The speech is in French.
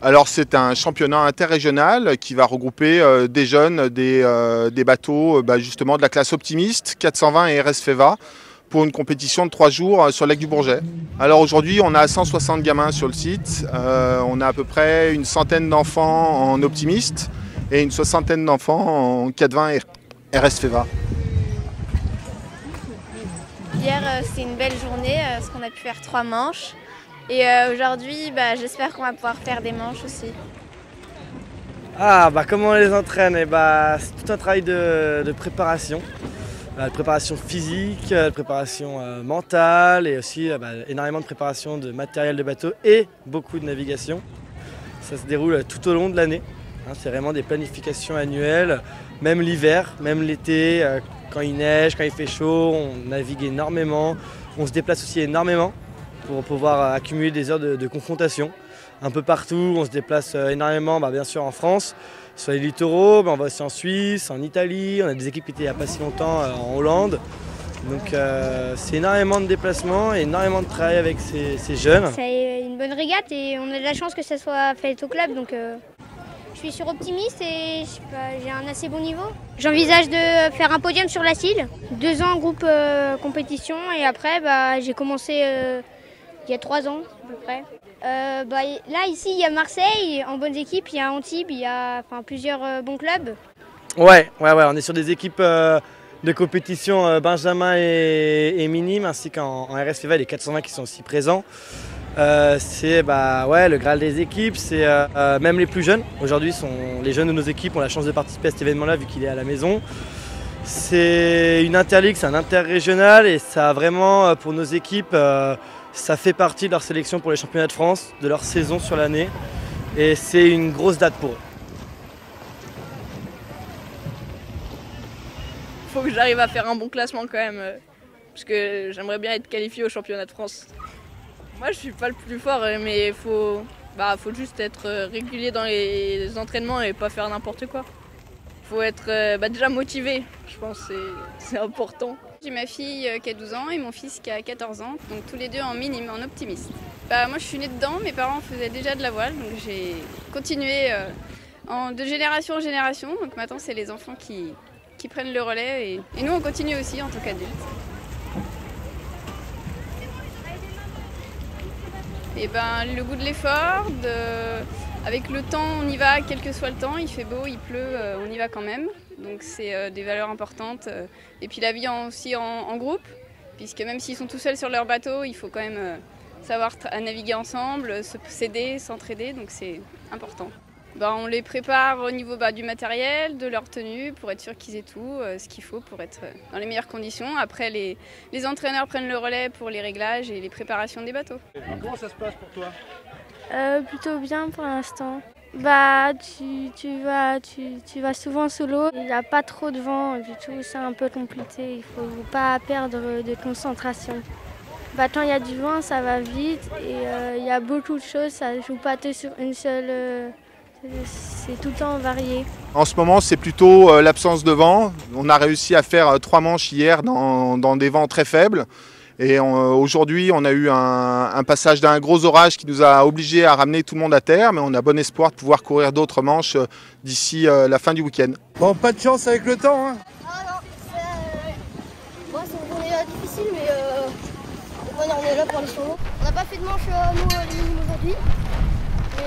Alors c'est un championnat interrégional qui va regrouper des jeunes, des bateaux justement de la classe optimiste, 420 et RS FEVA, pour une compétition de 3 jours sur le lac du Bourget. Alors aujourd'hui on a 160 gamins sur le site, on a à peu près une centaine d'enfants en optimiste et une soixantaine d'enfants en 420 et RS FEVA. Hier c'était une belle journée parce qu'on a pu faire 3 manches. Et aujourd'hui, j'espère qu'on va pouvoir faire des manches aussi. Comment on les entraîne? C'est tout un travail de préparation. De préparation physique, de préparation mentale et aussi énormément de préparation de matériel de bateau et beaucoup de navigation. Ça se déroule tout au long de l'année. C'est vraiment des planifications annuelles, même l'hiver, même l'été, quand il neige, quand il fait chaud, on navigue énormément, on se déplace aussi énormément pour pouvoir accumuler des heures de confrontation. Un peu partout, on se déplace énormément, bien sûr en France, sur les littoraux, on va aussi en Suisse, en Italie, on a des équipes qui étaient il n'y a pas si longtemps en Hollande. Donc c'est énormément de déplacements et énormément de travail avec ces jeunes. C'est une bonne régate et on a de la chance que ça soit fait au club. Donc je suis sur optimiste et j'ai un assez bon niveau. J'envisage de faire un podium sur la Cille, 2 ans en groupe compétition et après j'ai commencé il y a 3 ans à peu près. Là ici il y a Marseille, en bonnes équipes, il y a Antibes, il y a plusieurs bons clubs. Ouais, on est sur des équipes de compétition Benjamin et minime ainsi qu'en RS FEVA les 420 qui sont aussi présents. C'est le Graal des équipes, c'est même les plus jeunes. Aujourd'hui, les jeunes de nos équipes ont la chance de participer à cet événement-là vu qu'il est à la maison. C'est une interligue, c'est un interrégional et ça a vraiment pour nos équipes, ça fait partie de leur sélection pour les championnats de France, de leur saison sur l'année et c'est une grosse date pour eux. Il faut que j'arrive à faire un bon classement quand même, parce que j'aimerais bien être qualifié au championnat de France. Moi je suis pas le plus fort mais faut juste être régulier dans les entraînements et pas faire n'importe quoi. Faut être déjà motivé, je pense que c'est important. J'ai ma fille qui a 12 ans et mon fils qui a 14 ans, donc tous les deux en minime, en optimiste. Moi je suis née dedans, mes parents faisaient déjà de la voile, donc j'ai continué de génération en génération. Donc maintenant c'est les enfants qui prennent le relais et nous on continue aussi en tant qu'adultes. Et le goût de l'effort, avec le temps on y va, quel que soit le temps, il fait beau, il pleut, on y va quand même. Donc c'est des valeurs importantes. Et puis la vie aussi en groupe, puisque même s'ils sont tout seuls sur leur bateau, il faut quand même savoir naviguer ensemble, s'aider, s'entraider, donc c'est important. On les prépare au niveau du matériel, de leur tenue, pour être sûr qu'ils aient tout, ce qu'il faut pour être dans les meilleures conditions. Après, les entraîneurs prennent le relais pour les réglages et les préparations des bateaux. Comment ça se passe pour toi? Plutôt bien pour l'instant. Tu vas souvent sous l'eau, il n'y a pas trop de vent du tout, c'est un peu compliqué, il ne faut pas perdre de concentration. Quand il y a du vent, ça va vite et il y a beaucoup de choses, ça ne joue pas sur une seule... C'est tout le temps varié. En ce moment, c'est plutôt l'absence de vent. On a réussi à faire 3 manches hier dans des vents très faibles. Et aujourd'hui, on a eu un passage d'un gros orage qui nous a obligés à ramener tout le monde à terre. Mais on a bon espoir de pouvoir courir d'autres manches d'ici la fin du week-end. Bon, pas de chance avec le temps, hein? C'est une journée difficile, mais on est là pour les solos. On n'a pas fait de manche nous aujourd'hui. Mais